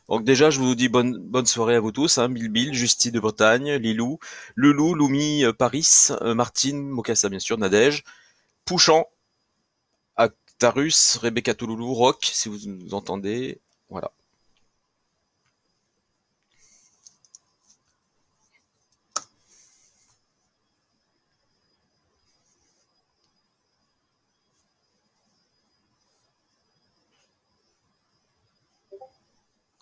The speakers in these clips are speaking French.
Donc déjà, je vous dis bonne soirée à vous tous, hein, Bill, Justy de Bretagne, Lilou, Loulou, Loumi, Paris, Martine, Mokassa bien sûr, Nadège, Pouchan, Actarus, Rebecca Touloulou, Rock, si vous nous entendez. Voilà.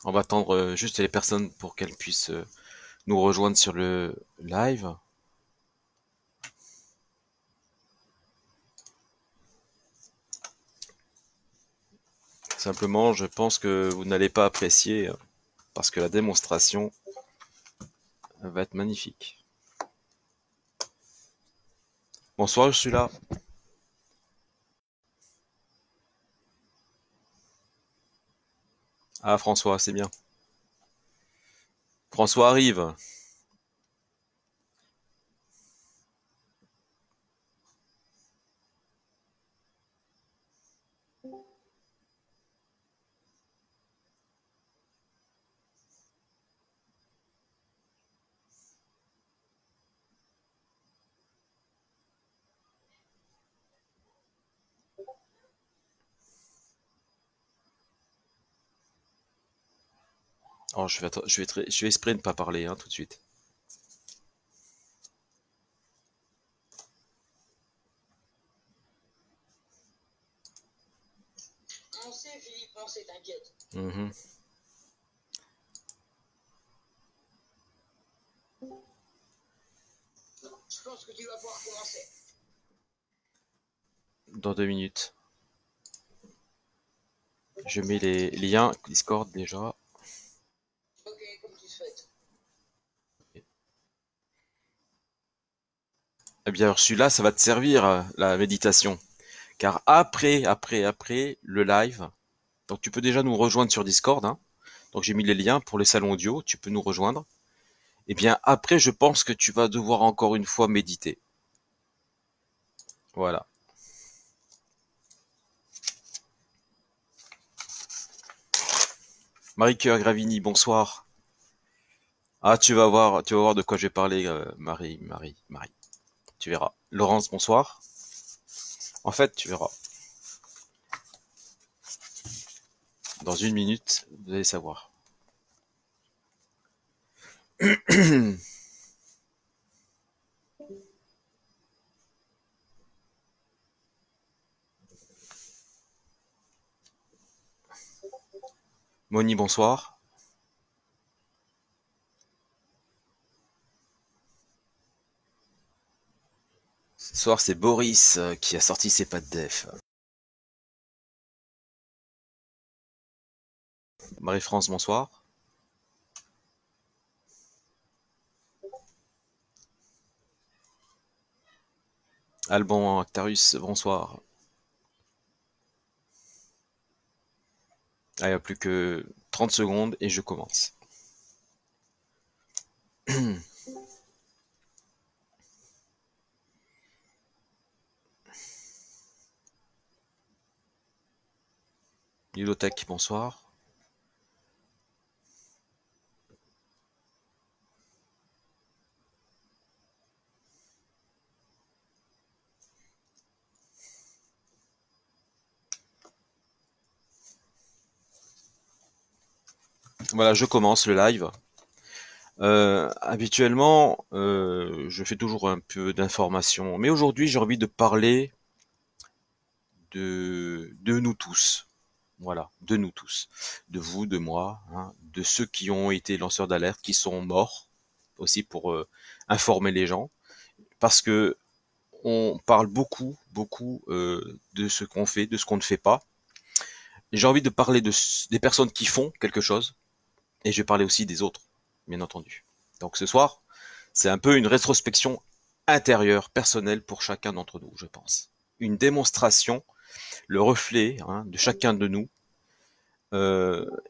On va attendre juste les personnes pour qu'elles puissent nous rejoindre sur le live. Simplement, je pense que vous n'allez pas apprécier parce que la démonstration va être magnifique. Bonsoir, je suis là. Ah, François, c'est bien. François arrive. Oh, je vais exprès ne pas parler hein, tout de suite. On sait, Philippe, on sait, t'inquiète. Mhm. Je pense que tu vas pouvoir commencer. Dans 2 minutes. Je mets les liens Discord déjà. Ok, comme tu souhaites. Eh bien, celui-là, ça va te servir, la méditation. Car après le live, donc tu peux déjà nous rejoindre sur Discord, hein. Donc j'ai mis les liens pour les salons audio, tu peux nous rejoindre. Eh bien, après, je pense que tu vas devoir encore une fois méditer. Voilà. Marie-Cœur Gravini, bonsoir. Ah, tu vas voir de quoi je vais parler, Marie. Tu verras. Laurence, bonsoir. En fait, tu verras. Dans 1 minute, vous allez savoir. Moni, bonsoir. Ce soir, c'est Boris qui a sorti ses pattes def. Marie-France, bonsoir. Alban Actarus, bonsoir. Ah, il n'y a plus que 30 secondes et je commence. Ludotech, bonsoir. Voilà, je commence le live. Habituellement, je fais toujours un peu d'information, mais aujourd'hui, j'ai envie de parler de nous tous. Voilà, de nous tous. De vous, de moi, hein, de ceux qui ont été lanceurs d'alerte, qui sont morts, aussi pour informer les gens. Parce que on parle beaucoup de ce qu'on fait, de ce qu'on ne fait pas. J'ai envie de parler des personnes qui font quelque chose, et je vais parler aussi des autres, bien entendu. Donc ce soir, c'est un peu une rétrospection intérieure, personnelle pour chacun d'entre nous, je pense. Une démonstration, le reflet hein, de chacun de nous.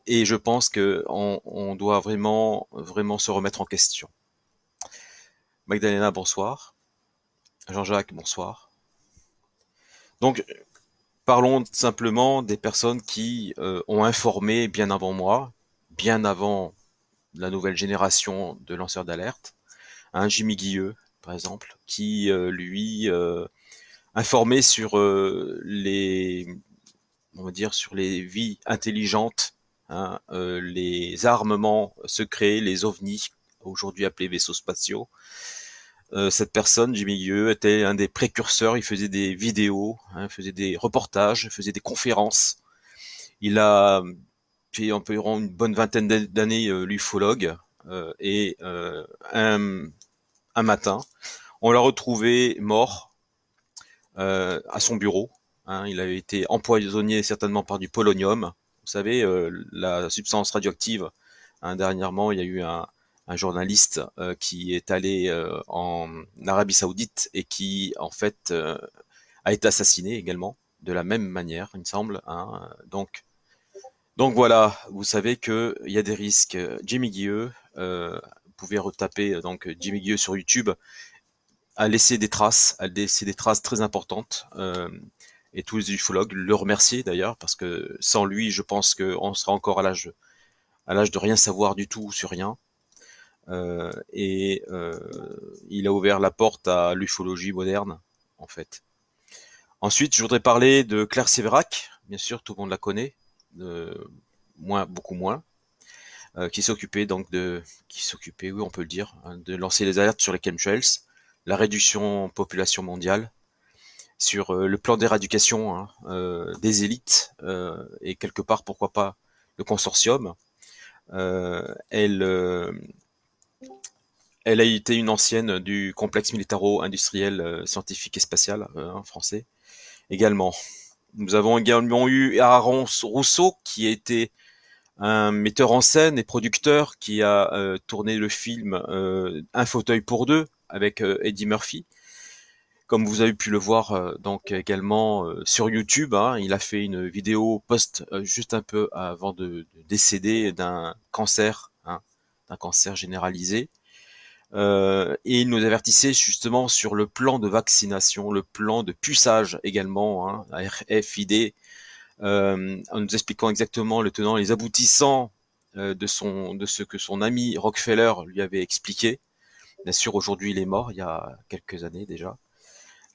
Et je pense que on doit vraiment se remettre en question. Magdalena, bonsoir. Jean-Jacques, bonsoir. Donc, parlons simplement des personnes qui ont informé bien avant moi, bien avant la nouvelle génération de lanceurs d'alerte. Un Jimmy Guilleux, par exemple, qui lui informait sur on va dire, sur les vies intelligentes, hein, les armements secrets, les ovnis, aujourd'hui appelés vaisseaux spatiaux. Cette personne, Jimmy Guilleux, était un des précurseurs. Il faisait des vidéos, hein, faisait des reportages, faisait des conférences. Il a fait environ une bonne vingtaine d'années l'ufologue. Et un matin, on l'a retrouvé mort à son bureau. Hein, il avait été empoisonné certainement par du polonium. Vous savez, la substance radioactive. Hein, dernièrement, il y a eu un journaliste qui est allé en Arabie Saoudite et qui, en fait, a été assassiné également de la même manière, il me semble. Hein, donc voilà, vous savez que il y a des risques. Jimmy Guilleux, vous pouvez retaper donc Jimmy Guilleux sur YouTube, a laissé des traces très importantes. Et tous les ufologues le remercier d'ailleurs, parce que sans lui, je pense qu'on sera encore à l'âge de rien savoir du tout sur rien. Il a ouvert la porte à l'ufologie moderne, en fait. Ensuite, je voudrais parler de Claire Sévérac, bien sûr, tout le monde la connaît, beaucoup moins, qui s'occupait, oui, on peut le dire, hein, de lancer les alertes sur les chemtrails, la réduction population mondiale, sur le plan d'éradication hein, des élites et quelque part pourquoi pas le consortium. Elle elle a été une ancienne du complexe militaro-industriel scientifique et spatial français également. Nous avons également eu Aaron Rousseau qui était un metteur en scène et producteur qui a tourné le film Un fauteuil pour deux avec Eddie Murphy. Comme vous avez pu le voir donc également sur YouTube, hein, il a fait une vidéo post juste un peu avant de décéder hein, d'un cancer généralisé. Et il nous avertissait justement sur le plan de vaccination, le plan de puçage également, hein, RFID, en nous expliquant exactement le tenant et les aboutissants de ce que son ami Rockefeller lui avait expliqué. Bien sûr, aujourd'hui il est mort, il y a quelques années déjà.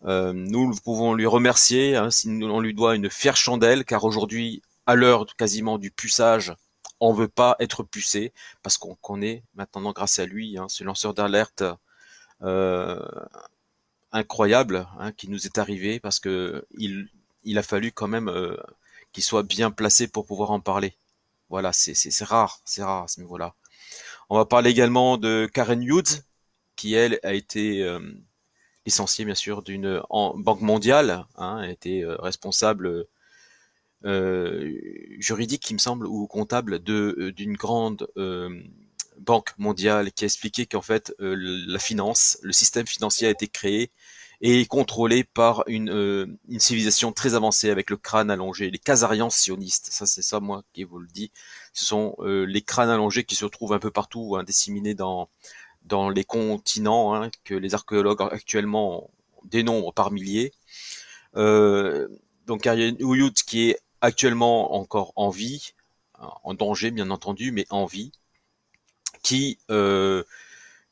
Nous pouvons lui remercier, hein, si on lui doit une fière chandelle, car aujourd'hui, à l'heure quasiment du puçage, on veut pas être pucé, parce qu'on connaît maintenant grâce à lui hein, ce lanceur d'alerte euh, incroyable hein, qui nous est arrivé, parce que il a fallu quand même qu'il soit bien placé pour pouvoir en parler. Voilà, c'est rare à ce niveau-là. On va parler également de Karen Hughes, qui elle a été licenciée bien sûr d'une banque mondiale, hein, a été responsable juridique, il me semble, ou comptable d'une grande banque mondiale, qui a expliqué qu'en fait la finance, le système financier a été créé et contrôlé par une civilisation très avancée avec le crâne allongé, les Khazarians sionistes. Ça, c'est ça, moi, qui vous le dis. Ce sont les crânes allongés qui se retrouvent un peu partout, hein, disséminés dans les continents hein, que les archéologues actuellement dénombrent par milliers. Euh, donc Ariane Ouyout qui est actuellement encore en vie, en danger bien entendu, mais en vie, qui euh,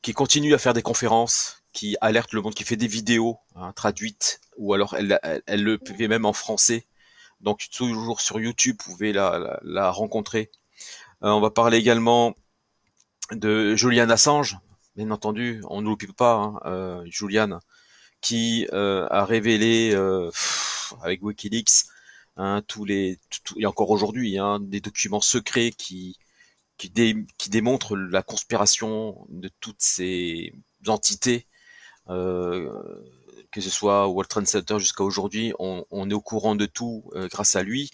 qui continue à faire des conférences, qui alerte le monde, qui fait des vidéos hein, traduites, ou alors elle le fait même en français. Donc toujours sur YouTube, vous pouvez la rencontrer. On va parler également de Julian Assange, bien entendu, on ne l'oublie pas, hein, Julian, qui a révélé avec WikiLeaks hein, et encore aujourd'hui hein, des documents secrets qui démontrent la conspiration de toutes ces entités, euh, que ce soit World Trade Center jusqu'à aujourd'hui, on est au courant de tout grâce à lui.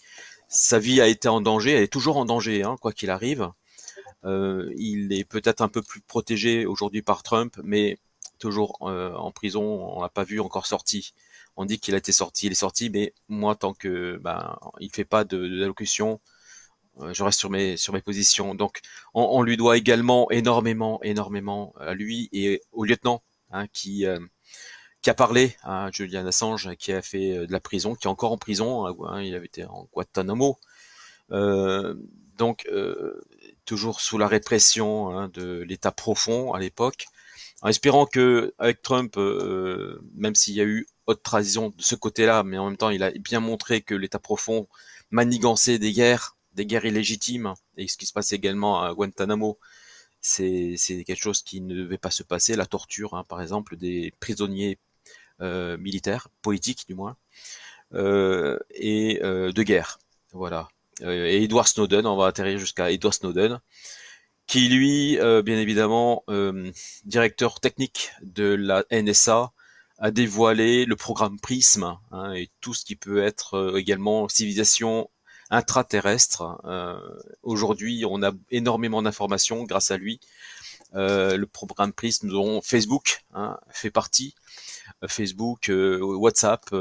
Sa vie a été en danger, elle est toujours en danger, hein, quoi qu'il arrive. Il est peut-être un peu plus protégé aujourd'hui par Trump, mais toujours en prison, on l'a pas vu encore sorti. On dit qu'il a été sorti, il est sorti, mais moi tant que il fait pas d'allocution, je reste sur mes positions. Donc on lui doit également énormément à lui et au lieutenant hein, qui a parlé à Julian Assange, qui a fait de la prison, qui est encore en prison. Hein, il avait été en Guantanamo. Euh, donc toujours sous la répression hein, de l'État profond à l'époque, en espérant que avec Trump, même s'il y a eu haute trahison de ce côté-là, mais en même temps il a bien montré que l'État profond manigançait des guerres illégitimes, et ce qui se passe également à Guantanamo, c'est quelque chose qui ne devait pas se passer, la torture, hein, par exemple, des prisonniers militaires, politiques du moins, de guerre. Voilà. Et Edward Snowden, on va atterrir jusqu'à Edward Snowden, qui lui, bien évidemment, directeur technique de la NSA, a dévoilé le programme PRISM hein, et tout ce qui peut être également civilisation intraterrestre. Aujourd'hui, on a énormément d'informations grâce à lui. Le programme PRISM dont Facebook hein, fait partie. Facebook, WhatsApp,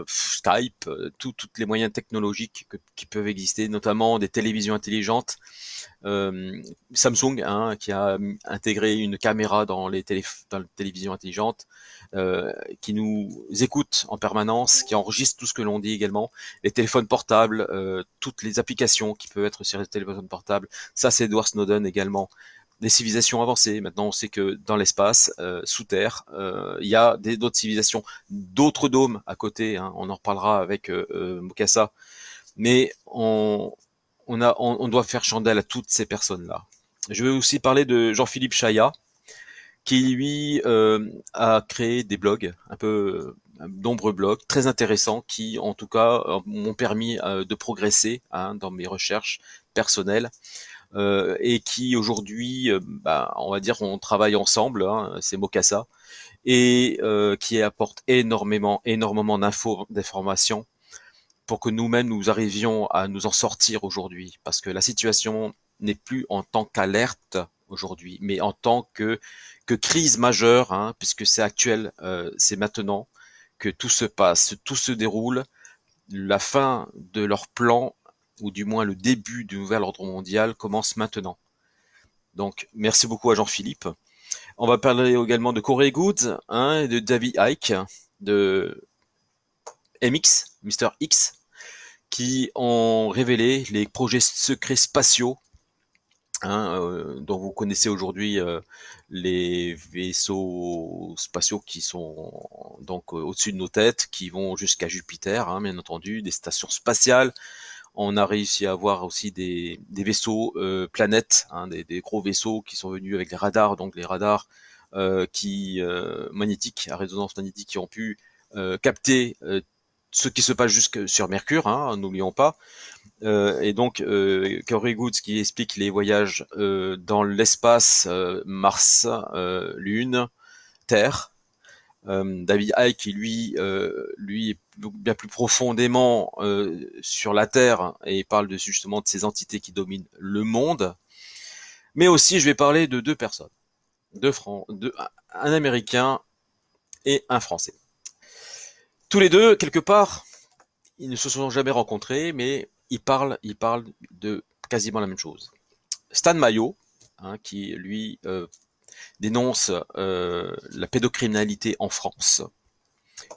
Skype, toutes les moyens technologiques qui peuvent exister, notamment des télévisions intelligentes. Samsung, hein, qui a intégré une caméra dans les télévisions intelligentes, qui nous écoute en permanence, qui enregistre tout ce que l'on dit également. Les téléphones portables, toutes les applications qui peuvent être sur les téléphones portables. Ça, c'est Edward Snowden également. Des civilisations avancées. Maintenant, on sait que dans l'espace, sous terre, il y a d'autres civilisations, d'autres dômes à côté. Hein, on en reparlera avec Mukasa. Mais on doit faire chandelle à toutes ces personnes-là. Je vais aussi parler de Jean-Philippe Chaillat, qui lui a créé des blogs, un peu nombreux blogs très intéressants, qui en tout cas m'ont permis de progresser hein, dans mes recherches personnelles. Et qui aujourd'hui, on va dire, on travaille ensemble, hein, c'est Mokassa, et qui apporte énormément d'informations pour que nous-mêmes nous arrivions à nous en sortir aujourd'hui, parce que la situation n'est plus en tant qu'alerte aujourd'hui, mais en tant que crise majeure, hein, puisque c'est actuel, c'est maintenant que tout se passe, tout se déroule, la fin de leur plan ou du moins le début du nouvel ordre mondial commence maintenant. Donc, merci beaucoup à Jean-Philippe. On va parler également de Corey Goods, hein, et de David Icke, de MX, Mr. X, qui ont révélé les projets secrets spatiaux, hein, dont vous connaissez aujourd'hui les vaisseaux spatiaux qui sont donc au-dessus de nos têtes, qui vont jusqu'à Jupiter, hein, bien entendu, des stations spatiales. On a réussi à avoir aussi des vaisseaux planètes, hein, des gros vaisseaux qui sont venus avec les radars, donc les radars magnétiques, à résonance magnétique, qui ont pu capter ce qui se passe jusque sur Mercure, hein, n'oublions pas. Et donc, Corey Goods qui explique les voyages dans l'espace, Mars, Lune, Terre. David Icke qui lui est bien plus profondément sur la Terre et parle justement de ces entités qui dominent le monde. Mais aussi, je vais parler de deux personnes, un Américain et un Français. Tous les deux, quelque part, ils ne se sont jamais rencontrés, mais ils parlent de quasiment la même chose. Stan Mayo, hein, qui lui dénonce la pédocriminalité en France,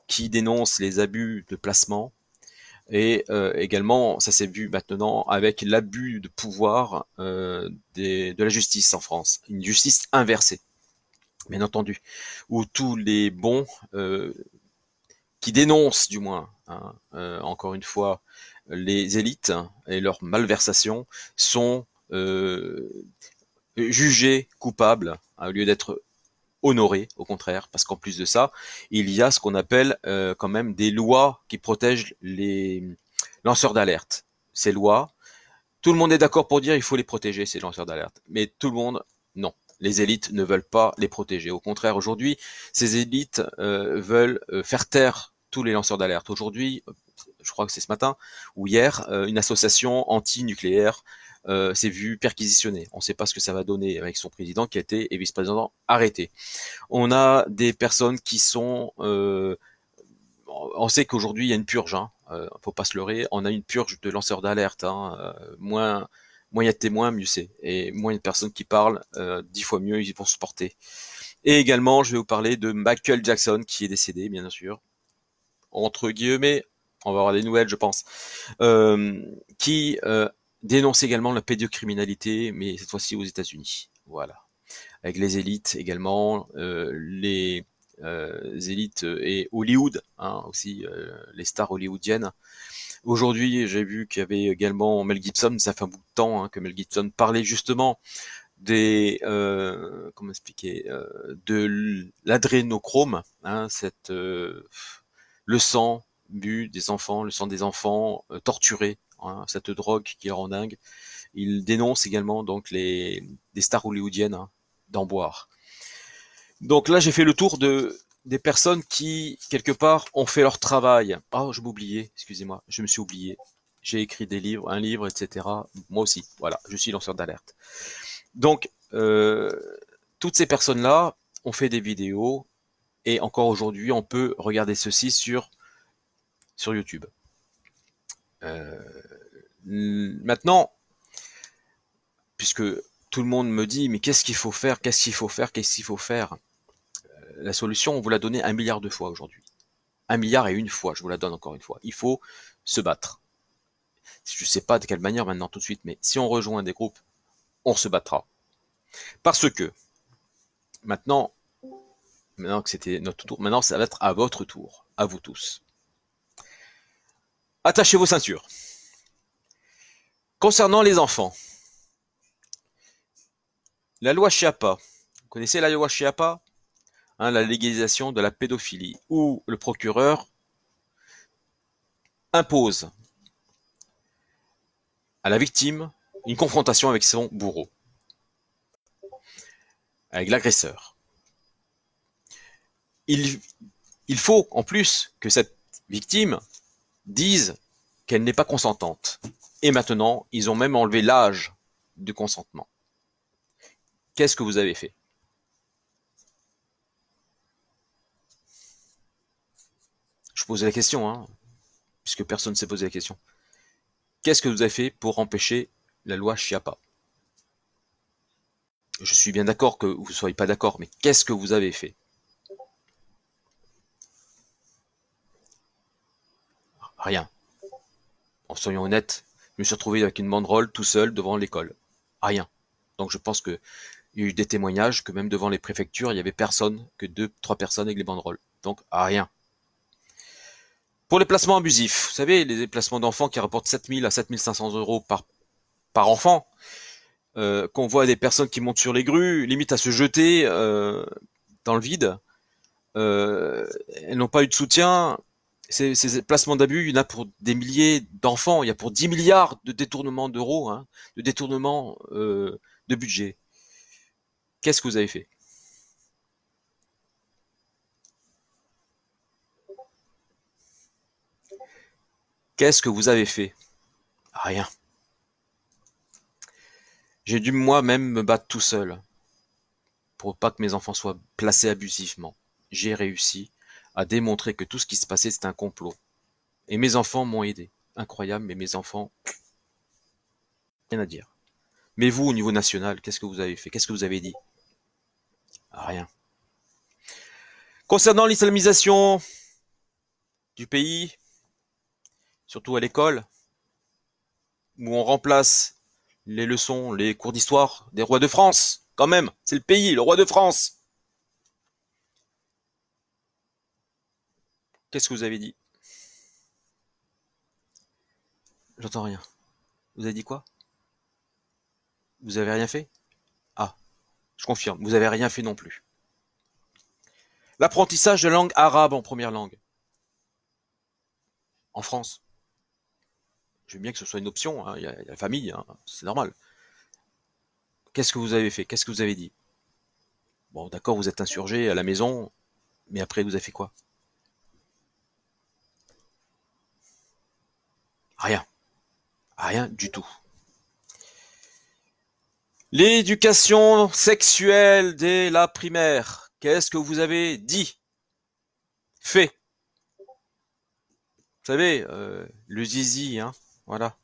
qui dénonce les abus de placement, et également, ça s'est vu maintenant avec l'abus de pouvoir de la justice en France, une justice inversée, bien entendu, où tous les bons qui dénoncent du moins, hein, encore une fois, les élites et leurs malversations sont jugés coupables au lieu d'être honorés, au contraire, parce qu'en plus de ça, il y a ce qu'on appelle quand même des lois qui protègent les lanceurs d'alerte. Ces lois, tout le monde est d'accord pour dire il faut les protéger, ces lanceurs d'alerte, mais tout le monde, non. Les élites ne veulent pas les protéger. Au contraire, aujourd'hui, ces élites veulent faire taire tous les lanceurs d'alerte. Aujourd'hui, je crois que c'est ce matin ou hier, une association anti-nucléaire s'est vue perquisitionnée. On ne sait pas ce que ça va donner avec son président qui a été et vice-président arrêté. On a des personnes qui sont on sait qu'aujourd'hui il y a une purge, hein. Faut pas se leurrer, on a une purge de lanceurs d'alerte, hein. Moins il y a de témoins, mieux c'est. Et moins il y a de personnes qui parlent, 10 fois mieux ils vont se porter. Et également, je vais vous parler de Michael Jackson, qui est décédé, bien sûr. Entre guillemets, on va avoir des nouvelles, je pense. Qui dénonce également la pédocriminalité, mais cette fois-ci aux États-Unis. Voilà. Avec les élites également, les élites et Hollywood, hein, aussi les stars hollywoodiennes. Aujourd'hui, j'ai vu qu'il y avait également Mel Gibson, ça fait un bout de temps hein, que Mel Gibson parlait justement des comment expliquer de l'adrénochrome, hein, cette le sang bu des enfants, le sang des enfants torturés, hein, cette drogue qui les rend dingue. Il dénonce également donc des stars hollywoodiennes hein, d'en boire. Donc là, j'ai fait le tour des personnes qui quelque part ont fait leur travail. Oh, je m'oubliais, excusez-moi, je me suis oublié. J'ai écrit des livres, un livre, etc. Moi aussi, voilà, je suis lanceur d'alerte. Donc, toutes ces personnes-là ont fait des vidéos et encore aujourd'hui, on peut regarder ceci sur YouTube. Maintenant, puisque tout le monde me dit, mais qu'est-ce qu'il faut faire, qu'est-ce qu'il faut faire, qu'est-ce qu'il faut faire? La solution, on vous l'a donnée 1 milliard de fois aujourd'hui. 1 milliard et une fois, je vous la donne encore une fois. Il faut se battre. Je ne sais pas de quelle manière maintenant tout de suite, mais si on rejoint des groupes, on se battra. Parce que maintenant que c'était notre tour, maintenant ça va être à votre tour, à vous tous. Attachez vos ceintures. Concernant les enfants, la loi Chiappa, vous connaissez la loi Chiappa, hein, la légalisation de la pédophilie, où le procureur impose à la victime une confrontation avec son bourreau, avec l'agresseur. Il faut en plus que cette victime dise qu'elle n'est pas consentante. Et maintenant, ils ont même enlevé l'âge de consentement. Qu'est-ce que vous avez fait? Je pose la question, hein, puisque personne ne s'est posé la question. Qu'est-ce que vous avez fait pour empêcher la loi Chiappa? Je suis bien d'accord que vous ne soyez pas d'accord, mais qu'est-ce que vous avez fait? Rien. En soyons honnêtes, je me suis retrouvé avec une banderole tout seul devant l'école. Rien. Donc je pense que il y a eu des témoignages que même devant les préfectures, il y avait personne, que 2-3 personnes avec les banderoles. Donc rien. Pour les placements abusifs, vous savez, les placements d'enfants qui rapportent 7 000 à 7 500 euros par enfant, qu'on voit des personnes qui montent sur les grues, limite à se jeter dans le vide, elles n'ont pas eu de soutien. Ces placements d'abus, il y en a pour des milliers d'enfants, il y a pour 10 milliards de détournements d'euros, hein, de détournements de budget. Qu'est-ce que vous avez fait? Qu'est-ce que vous avez fait? Rien. J'ai dû moi-même me battre tout seul pour pas que mes enfants soient placés abusivement. J'ai réussi à démontrer que tout ce qui se passait, c'était un complot. Et mes enfants m'ont aidé. Incroyable, mais mes enfants, rien à dire. Mais vous, au niveau national, qu'est-ce que vous avez fait? Qu'est-ce que vous avez dit? Rien. Concernant l'islamisation du pays, surtout à l'école, où on remplace les leçons, les cours d'histoire des rois de France, quand même, c'est le pays, le roi de France. Qu'est-ce que vous avez dit? J'entends rien. Vous avez dit quoi? Vous avez rien fait? Ah, je confirme, vous avez rien fait non plus. L'apprentissage de langue arabe en première langue. En France. Je veux bien que ce soit une option, hein, il y a la famille, hein, c'est normal. Qu'est-ce que vous avez fait? Qu'est-ce que vous avez dit? Bon, d'accord, vous êtes insurgé à la maison, mais après, vous avez fait quoi? Rien. Rien du tout. L'éducation sexuelle dès la primaire. Qu'est-ce que vous avez dit? Fait. Vous savez, le zizi, hein, voilà.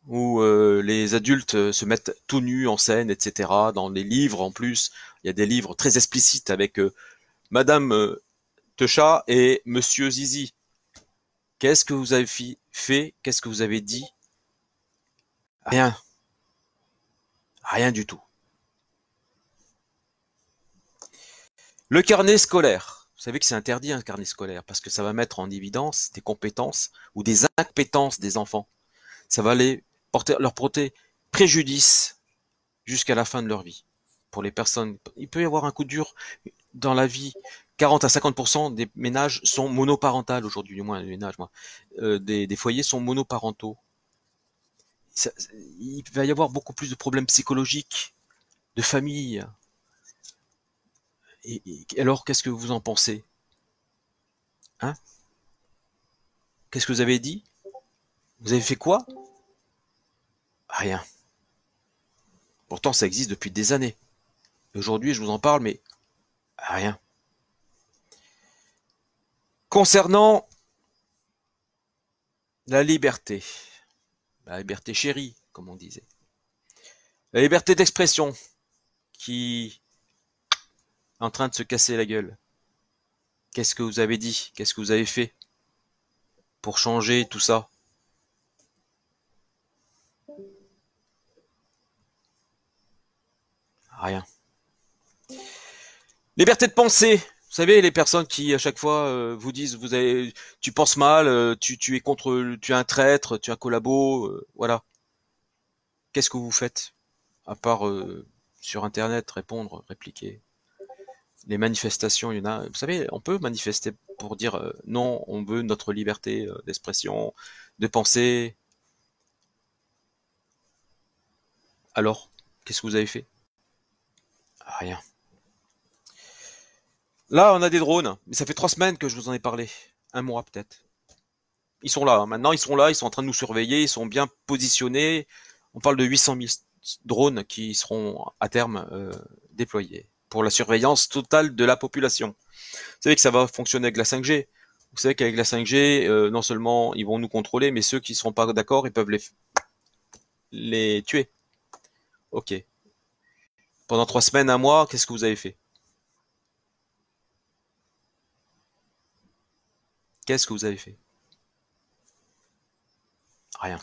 Où les adultes se mettent tout nus en scène, etc. Dans les livres, en plus, il y a des livres très explicites avec Madame Techa et Monsieur Zizi. Qu'est-ce que vous avez fait? Qu'est-ce que vous avez dit? Rien. Rien du tout. Le carnet scolaire. Vous savez que c'est interdit un carnet scolaire parce que ça va mettre en évidence des compétences ou des incompétences des enfants. Ça va leur porter préjudice jusqu'à la fin de leur vie. Pour les personnes, il peut y avoir un coup dur dans la vie. 40 à 50% des ménages sont monoparentales aujourd'hui, du moins les ménages, moi. Des foyers sont monoparentaux. Ça, il va y avoir beaucoup plus de problèmes psychologiques, de famille. Et alors, qu'est-ce que vous en pensez? Hein? Qu'est-ce que vous avez dit? Vous avez fait quoi? Rien. Pourtant, ça existe depuis des années. Aujourd'hui, je vous en parle, mais rien. Concernant la liberté chérie, comme on disait, la liberté d'expression qui est en train de se casser la gueule. Qu'est-ce que vous avez dit? Qu'est-ce que vous avez fait pour changer tout ça? Rien. Liberté de penser. Vous savez, les personnes qui à chaque fois vous disent tu penses mal, tu es contre, tu es un traître, tu es un collabo, voilà. Qu'est-ce que vous faites à part sur Internet répondre, répliquer? Les manifestations, il y en a. Vous savez, on peut manifester pour dire non, on veut notre liberté d'expression, de penser. Alors, qu'est-ce que vous avez fait? Rien. Là, on a des drones, mais ça fait 3 semaines que je vous en ai parlé. Un mois peut-être. Ils sont là, hein. Maintenant ils sont là, ils sont en train de nous surveiller, ils sont bien positionnés. On parle de 800 000 drones qui seront à terme déployés pour la surveillance totale de la population. Vous savez que ça va fonctionner avec la 5G. Vous savez qu'avec la 5G, non seulement ils vont nous contrôler, mais ceux qui ne seront pas d'accord, ils peuvent les tuer. Ok. Pendant 3 semaines, un mois, qu'est-ce que vous avez fait? Qu'est-ce que vous avez fait? Rien.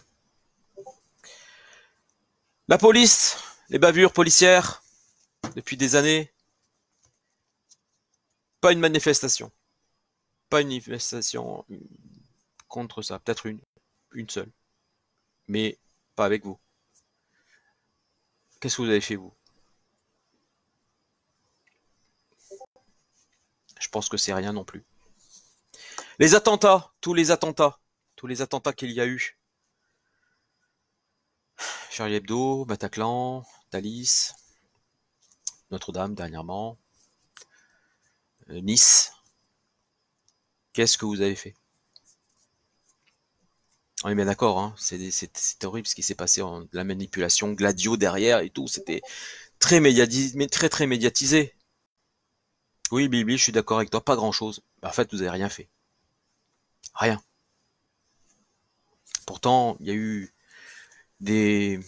La police, les bavures policières, depuis des années, pas une manifestation. Pas une manifestation contre ça. Peut-être une seule. Mais pas avec vous. Qu'est-ce que vous avez fait, vous? Je pense que c'est rien non plus. Les attentats, tous les attentats qu'il y a eu. Charlie Hebdo, Bataclan, Thalys, Notre-Dame dernièrement, Nice. Qu'est-ce que vous avez fait? On est bien d'accord, hein, c'est horrible ce qui s'est passé, la manipulation, Gladio derrière et tout, c'était très médiatisé, mais très très médiatisé. Oui, Bibi, je suis d'accord avec toi, pas grand-chose. En fait, vous avez rien fait. Rien. Pourtant, il y a eu des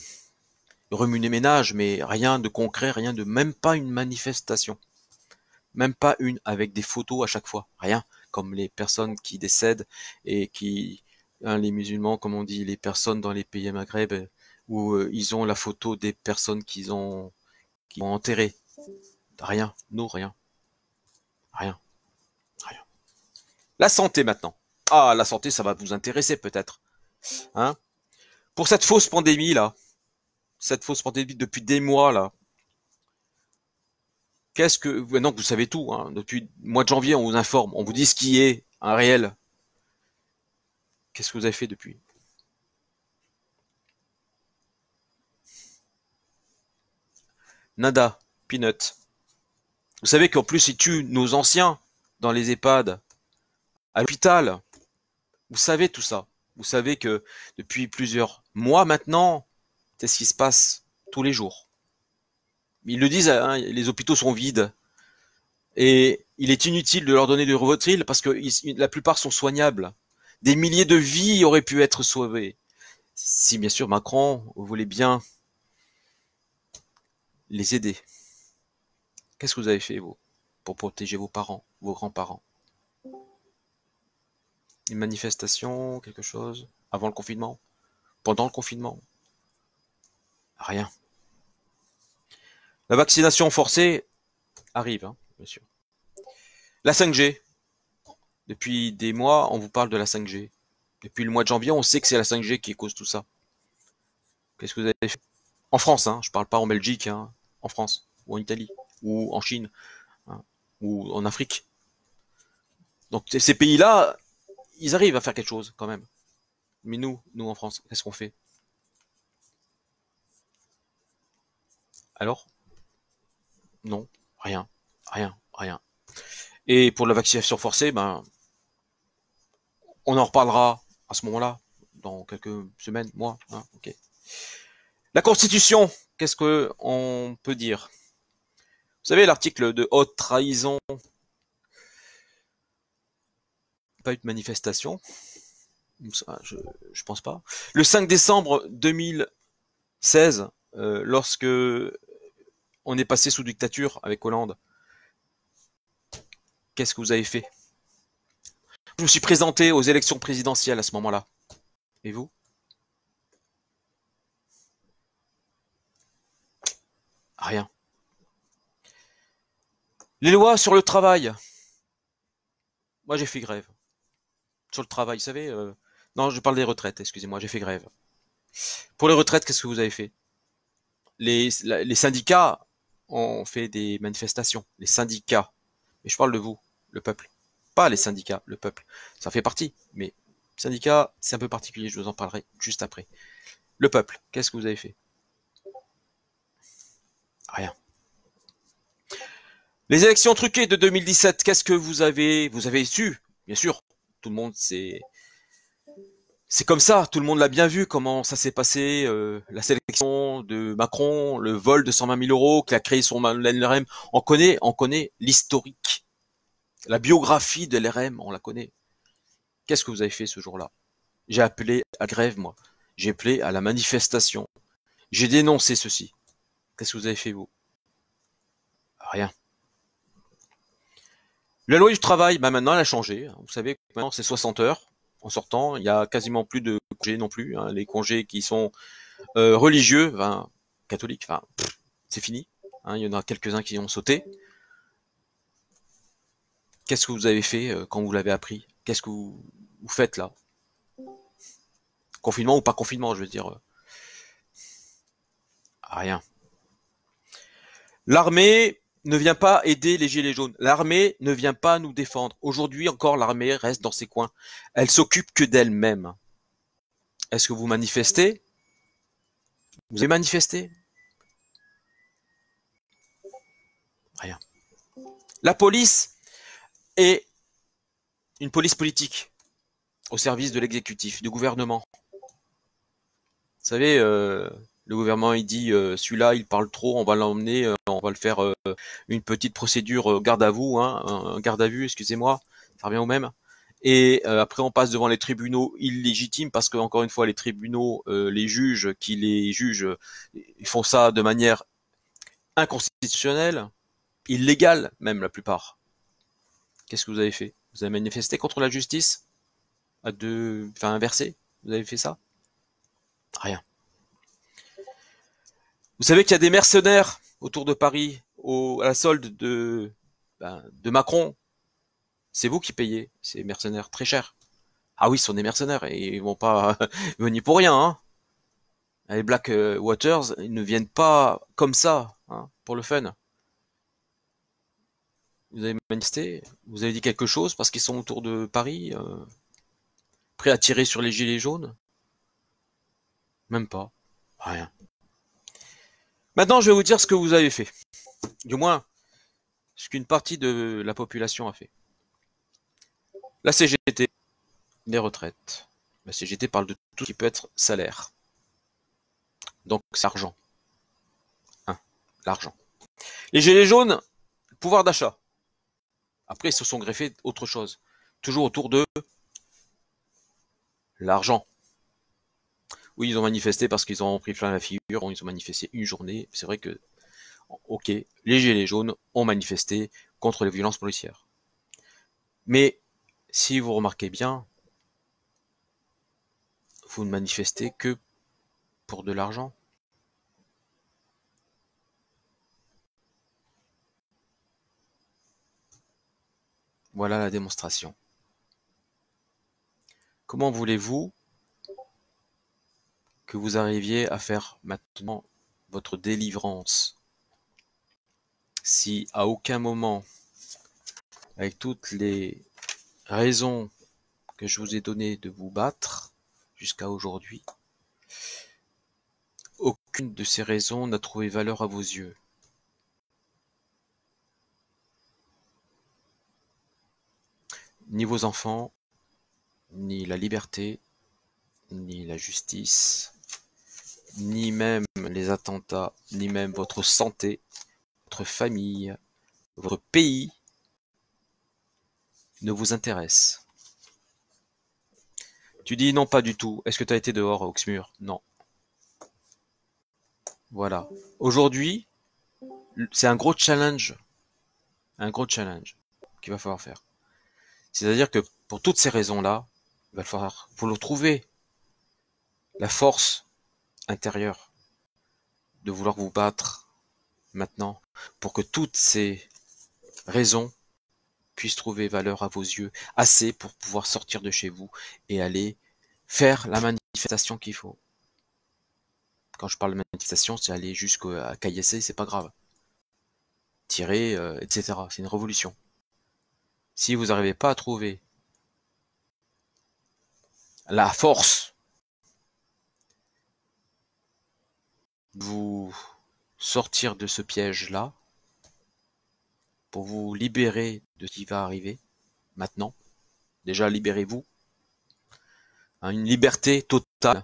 remue-ménage, mais rien de concret, rien de, même pas une manifestation. Même pas une avec des photos à chaque fois. Rien. Comme les personnes qui décèdent et qui, hein, les musulmans, comme on dit, les personnes dans les pays Maghreb, où ils ont la photo des personnes qui ont enterrées. Rien. Nous, rien. Rien. Rien. La santé maintenant. Ah, la santé, ça va vous intéresser peut-être. Hein? Pour cette fausse pandémie là, cette fausse pandémie depuis des mois là, qu'est-ce que maintenant que vous savez tout, hein, depuis le mois de janvier, on vous informe, on vous dit ce qui est un réel. Qu'est-ce que vous avez fait depuis? Nada, peanut. Vous savez qu'en plus ils tuent nos anciens dans les EHPAD, à l'hôpital. Vous savez tout ça. Vous savez que depuis plusieurs mois maintenant, c'est ce qui se passe tous les jours. Ils le disent, hein, les hôpitaux sont vides. Et il est inutile de leur donner du Rivotril parce que la plupart sont soignables. Des milliers de vies auraient pu être sauvées. Si bien sûr Macron voulait bien les aider. Qu'est-ce que vous avez fait, vous, pour protéger vos parents, vos grands-parents? Une manifestation, quelque chose? Avant le confinement? Pendant le confinement? Rien. La vaccination forcée arrive, hein, bien sûr. La 5G. Depuis des mois, on vous parle de la 5G. Depuis le mois de janvier, on sait que c'est la 5G qui cause tout ça. Qu'est-ce que vous avez fait? En France, hein, je parle pas en Belgique, hein, en France, ou en Italie, ou en Chine, hein, ou en Afrique. Donc ces pays-là, ils arrivent à faire quelque chose quand même. Mais nous en France, qu'est-ce qu'on fait? Alors? Non, rien, rien, rien. Et pour la vaccination forcée, ben, on en reparlera à ce moment-là, dans quelques semaines, mois. Hein, ok. La Constitution, qu'est-ce que on peut dire? Vous savez, l'article de haute trahison, pas eu de manifestation, je pense pas. Le 5 décembre 2016, lorsque on est passé sous dictature avec Hollande, qu'est-ce que vous avez fait? Je me suis présenté aux élections présidentielles à ce moment-là. Et vous? Rien. Les lois sur le travail. Moi, j'ai fait grève. Sur le travail, vous savez. Non, je parle des retraites, excusez-moi, j'ai fait grève. Pour les retraites, qu'est-ce que vous avez fait? Les syndicats ont fait des manifestations. Les syndicats. Mais je parle de vous, le peuple. Pas les syndicats, le peuple. Ça fait partie. Mais syndicats, c'est un peu particulier, je vous en parlerai juste après. Le peuple, qu'est-ce que vous avez fait? Rien. Les élections truquées de 2017, qu'est-ce que vous avez su? Bien sûr, tout le monde c'est comme ça, tout le monde l'a bien vu comment ça s'est passé, la sélection de Macron, le vol de 120 000 euros, qui a créé son LRM. On connaît l'historique, la biographie de l'RM, on la connaît. Qu'est-ce que vous avez fait ce jour-là? J'ai appelé à grève, moi. J'ai appelé à la manifestation. J'ai dénoncé ceci. Qu'est-ce que vous avez fait, vous? Rien. La loi du travail, bah maintenant elle a changé. Vous savez, maintenant c'est 60 heures en sortant. Il y a quasiment plus de congés non plus. Hein. Les congés qui sont religieux, enfin, catholiques, enfin, c'est fini. Hein. Il y en a quelques-uns qui ont sauté. Qu'est-ce que vous avez fait quand vous l'avez appris? Qu'est-ce que vous faites là? Confinement ou pas confinement, je veux dire. Rien. L'armée ne vient pas aider les gilets jaunes. L'armée ne vient pas nous défendre. Aujourd'hui encore, l'armée reste dans ses coins. Elle s'occupe que d'elle-même. Est-ce que vous manifestez? Vous avez manifesté? Rien. La police est une police politique au service de l'exécutif, du gouvernement. Vous savez, le gouvernement il dit celui-là il parle trop, on va l'emmener, on va le faire une petite procédure garde à vous, hein, un garde à vue, excusez-moi, ça revient au même. Et après on passe devant les tribunaux illégitimes parce que encore une fois les tribunaux, les juges qui les jugent, ils font ça de manière inconstitutionnelle, illégale même la plupart. Qu'est-ce que vous avez fait? Vous avez manifesté contre la justice à deux, enfin inversé? Vous avez fait ça? Rien. Vous savez qu'il y a des mercenaires autour de Paris, à la solde de Macron. C'est vous qui payez ces mercenaires très cher. Ah oui, ce sont des mercenaires et ils vont pas venir pour rien. Hein. Les Black Waters, ils ne viennent pas comme ça, hein, pour le fun. Vous avez manifesté, vous avez dit quelque chose parce qu'ils sont autour de Paris, prêts à tirer sur les gilets jaunes? Même pas. Rien. Maintenant, je vais vous dire ce que vous avez fait. Du moins, ce qu'une partie de la population a fait. La CGT, les retraites. La CGT parle de tout ce qui peut être salaire. Donc, c'est argent. Hein, l'argent. Les gilets jaunes, pouvoir d'achat. Après, ils se sont greffés autre chose. Toujours autour de l'argent. Oui, ils ont manifesté parce qu'ils ont pris plein la figure. Ils ont manifesté une journée. C'est vrai que, ok, les gilets jaunes ont manifesté contre les violences policières. Mais, si vous remarquez bien, vous ne manifestez que pour de l'argent. Voilà la démonstration. Comment voulez-vous que vous arriviez à faire maintenant votre délivrance si à aucun moment, avec toutes les raisons que je vous ai données de vous battre jusqu'à aujourd'hui, aucune de ces raisons n'a trouvé valeur à vos yeux? Ni vos enfants, ni la liberté, ni la justice, ni même les attentats, ni même votre santé, votre famille, votre pays ne vous intéressent. Tu dis non, pas du tout. Est-ce que tu as été dehors à Auxmur? Non. Voilà. Aujourd'hui, c'est un gros challenge qu'il va falloir faire. C'est-à-dire que pour toutes ces raisons-là, il va falloir vous le trouver la force intérieure de vouloir vous battre maintenant pour que toutes ces raisons puissent trouver valeur à vos yeux, assez pour pouvoir sortir de chez vous et aller faire la manifestation qu'il faut. Quand je parle de manifestation, c'est aller jusqu'à Caillassé, c'est pas grave. Tirer, etc. C'est une révolution. Si vous n'arrivez pas à trouver la force de vous sortir de ce piège-là, pour vous libérer de ce qui va arriver maintenant, déjà libérez-vous, hein, une liberté totale,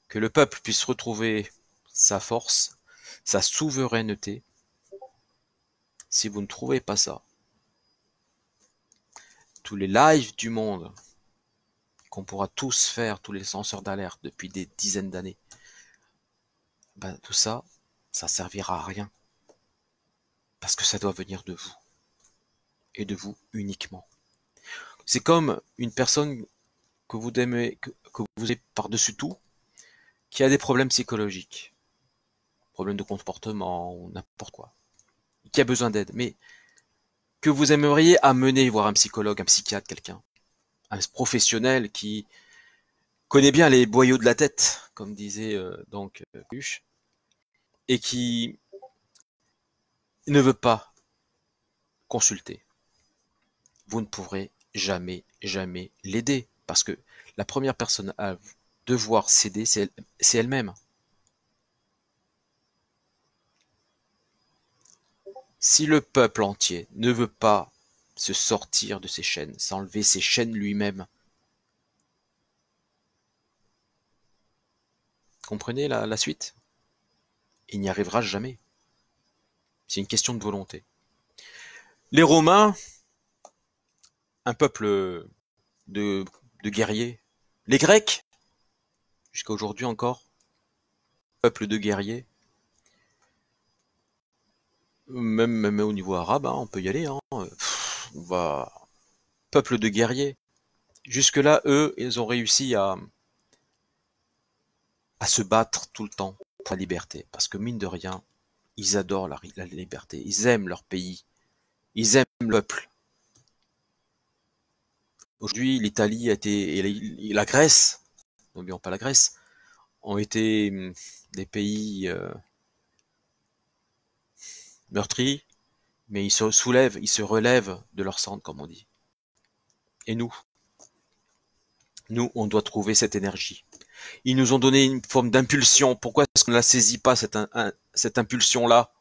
que le peuple puisse retrouver sa force, sa souveraineté. Si vous ne trouvez pas ça, tous les lives du monde qu'on pourra tous faire, tous les lanceurs d'alerte depuis des dizaines d'années, ben, tout ça, ça servira à rien. Parce que ça doit venir de vous. Et de vous uniquement. C'est comme une personne que vous aimez, que vous aimez par-dessus tout, qui a des problèmes psychologiques. Problèmes de comportement ou n'importe quoi. Qui a besoin d'aide. Mais que vous aimeriez amener voir un psychologue, un psychiatre, quelqu'un. Un professionnel qui connaît bien les boyaux de la tête, comme disait donc Coluche, et qui ne veut pas consulter. Vous ne pourrez jamais, jamais l'aider. Parce que la première personne à devoir s'aider, c'est elle-même. Si le peuple entier ne veut pas se sortir de ses chaînes, s'enlever ses chaînes lui-même, comprenez la suite? Il n'y arrivera jamais. C'est une question de volonté. Les Romains, un peuple de, de guerriers. Les Grecs, jusqu'à aujourd'hui encore, peuple de guerriers. Même au niveau arabe, hein, on peut y aller. Hein. On va... Peuple de guerriers. Jusque-là, eux, ils ont réussi à se battre tout le temps pour la liberté. Parce que mine de rien, ils adorent la liberté. Ils aiment leur pays. Ils aiment le peuple. Aujourd'hui, l'Italie a été, et la Grèce, n'oublions pas la Grèce, ont été des pays meurtris, mais ils se soulèvent, ils se relèvent de leur cendre, comme on dit. Et nous, on doit trouver cette énergie. Ils nous ont donné une forme d'impulsion. Pourquoi est-ce qu'on ne la saisit pas, cette impulsion-là?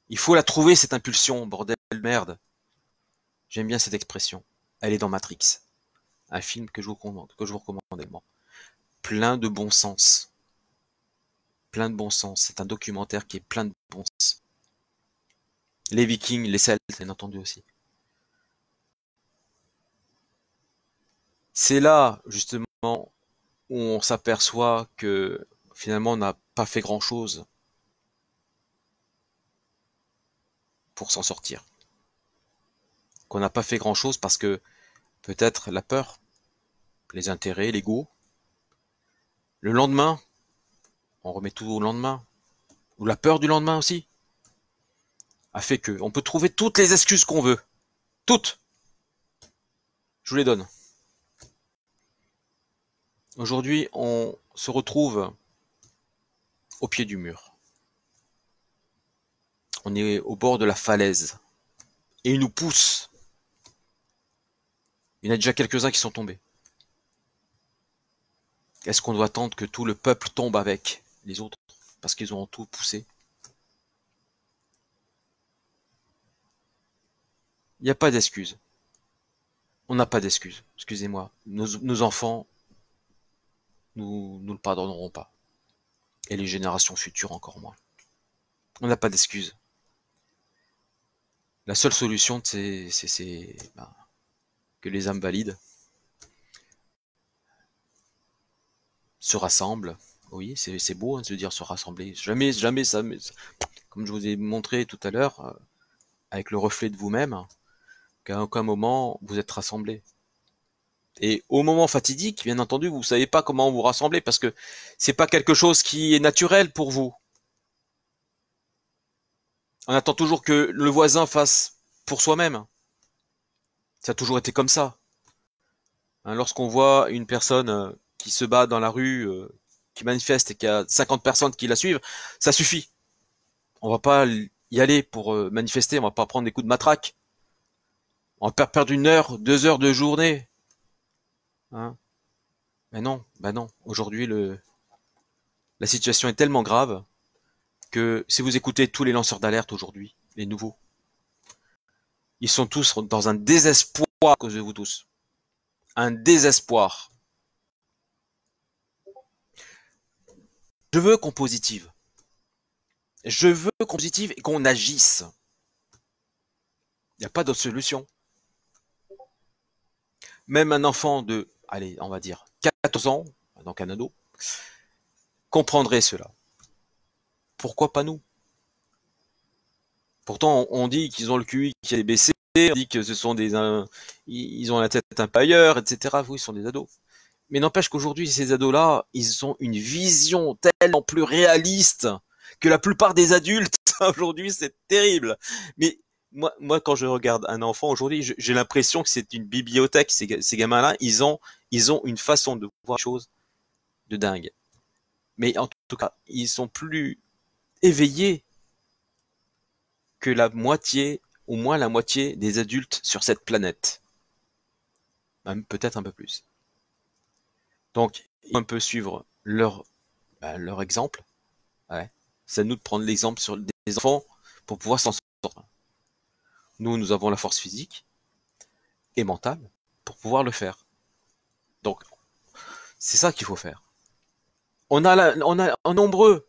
Il faut la trouver, cette impulsion, bordel de merde. J'aime bien cette expression. Elle est dans Matrix. Un film que je vous recommande également. Plein de bon sens. Plein de bon sens. C'est un documentaire qui est plein de bon sens. Les Vikings, les Celtes, bien entendu aussi. C'est là, justement, où on s'aperçoit que finalement on n'a pas fait grand-chose pour s'en sortir. Qu'on n'a pas fait grand-chose parce que peut-être la peur, les intérêts, l'ego. Le lendemain, on remet tout au lendemain. Ou la peur du lendemain aussi, a fait que on peut trouver toutes les excuses qu'on veut. Toutes. Je vous les donne. Aujourd'hui, on se retrouve au pied du mur. On est au bord de la falaise. Et il nous pousse. Il y en a déjà quelques-uns qui sont tombés. Est-ce qu'on doit attendre que tout le peuple tombe avec les autres parce qu'ils auront tout poussé? Il n'y a pas d'excuse. On n'a pas d'excuse. Excusez-moi. Nos enfants, nous le pardonnerons pas. Et les générations futures encore moins. On n'a pas d'excuse. La seule solution, c'est que les âmes valides se rassemblent. Oui, c'est beau hein, de se dire se rassembler. Jamais ça, comme je vous ai montré tout à l'heure, avec le reflet de vous-même, qu'à aucun moment vous êtes rassemblés. Et au moment fatidique, bien entendu, vous savez pas comment vous rassembler parce que c'est pas quelque chose qui est naturel pour vous. On attend toujours que le voisin fasse pour soi-même. Ça a toujours été comme ça. Hein, lorsqu'on voit une personne qui se bat dans la rue, qui manifeste et qu'il y a 50 personnes qui la suivent, ça suffit. On va pas y aller pour manifester, on va pas prendre des coups de matraque. On va perdre 1 heure, 2 heures de journée. Hein. Ben non. Aujourd'hui, la situation est tellement grave que si vous écoutez tous les lanceurs d'alerte aujourd'hui, les nouveaux, ils sont tous dans un désespoir à cause de vous tous. Un désespoir. Je veux qu'on positive. Je veux qu'on positive et qu'on agisse. Il n'y a pas d'autre solution. Même un enfant de, allez, on va dire, 14 ans, donc un ado, comprendrait cela. Pourquoi pas nous? Pourtant, on dit qu'ils ont le QI qui est baissé, on dit que ce sont ils ont la tête un peu ailleurs, etc. Oui, ils sont des ados. Mais n'empêche qu'aujourd'hui, ces ados-là, ils ont une vision tellement plus réaliste que la plupart des adultes. Aujourd'hui, c'est terrible. Mais moi, quand je regarde un enfant aujourd'hui, j'ai l'impression que c'est une bibliothèque. Ces gamins-là, ils ont une façon de voir les choses de dingue. Mais en tout cas, ils sont plus éveillés que la moitié, au moins la moitié des adultes sur cette planète. Même peut-être un peu plus. Donc, on peut suivre leur exemple. Ouais. C'est à nous de prendre l'exemple sur des enfants pour pouvoir s'en sortir. Nous avons la force physique et mentale pour pouvoir le faire. Donc, c'est ça qu'il faut faire. On est nombreux.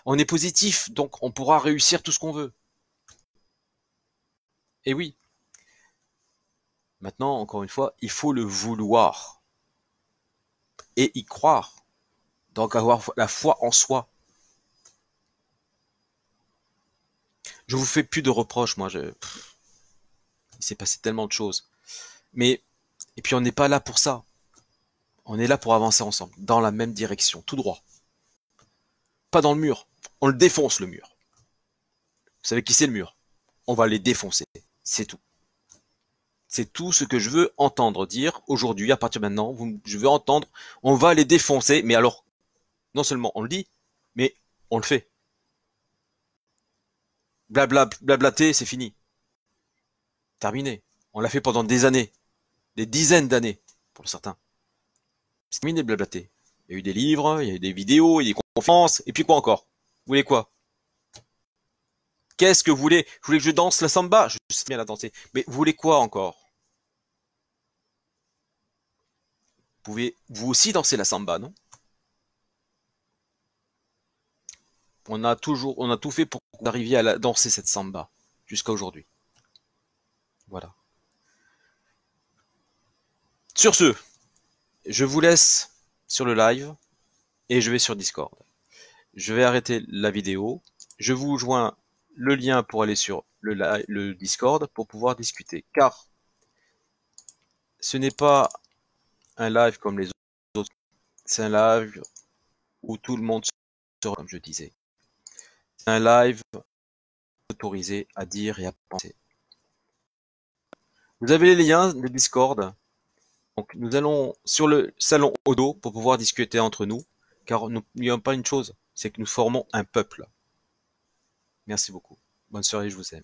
On est positif, donc on pourra réussir tout ce qu'on veut. Et oui. Maintenant, encore une fois, il faut le vouloir. Et y croire. Donc avoir la foi en soi. Je vous fais plus de reproches, moi. Il s'est passé tellement de choses. Mais, et puis on n'est pas là pour ça. On est là pour avancer ensemble, dans la même direction, tout droit. Pas dans le mur. On le défonce, le mur. Vous savez qui c'est le mur? On va les défoncer. C'est tout. C'est tout ce que je veux entendre dire aujourd'hui, à partir de maintenant. Je veux entendre, on va les défoncer. Mais alors, non seulement on le dit, mais on le fait. Blablater, c'est fini. Terminé. On l'a fait pendant des années. Des dizaines d'années, pour certains. C'est terminé de blablater. Il y a eu des livres, il y a eu des vidéos, il y a eu des conférences, et puis quoi encore? Vous voulez quoi? Qu'est-ce que vous voulez? Vous voulez que je danse la samba? Je sais bien la danser. Mais vous voulez quoi encore? Vous pouvez vous aussi danser la samba, non? On a tout fait pour que vous arriviez à danser cette samba jusqu'à aujourd'hui. Voilà. Sur ce, je vous laisse sur le live et je vais sur Discord. Je vais arrêter la vidéo. Je vous joins le lien pour aller sur le Discord pour pouvoir discuter. Car ce n'est pas un live comme les autres. C'est un live où tout le monde sera, comme je disais. C'est un live autorisé à dire et à penser. Vous avez les liens de Discord. Donc nous allons sur le salon Odo pour pouvoir discuter entre nous, car n'oublions pas une chose, c'est que nous formons un peuple. Merci beaucoup. Bonne soirée, je vous aime.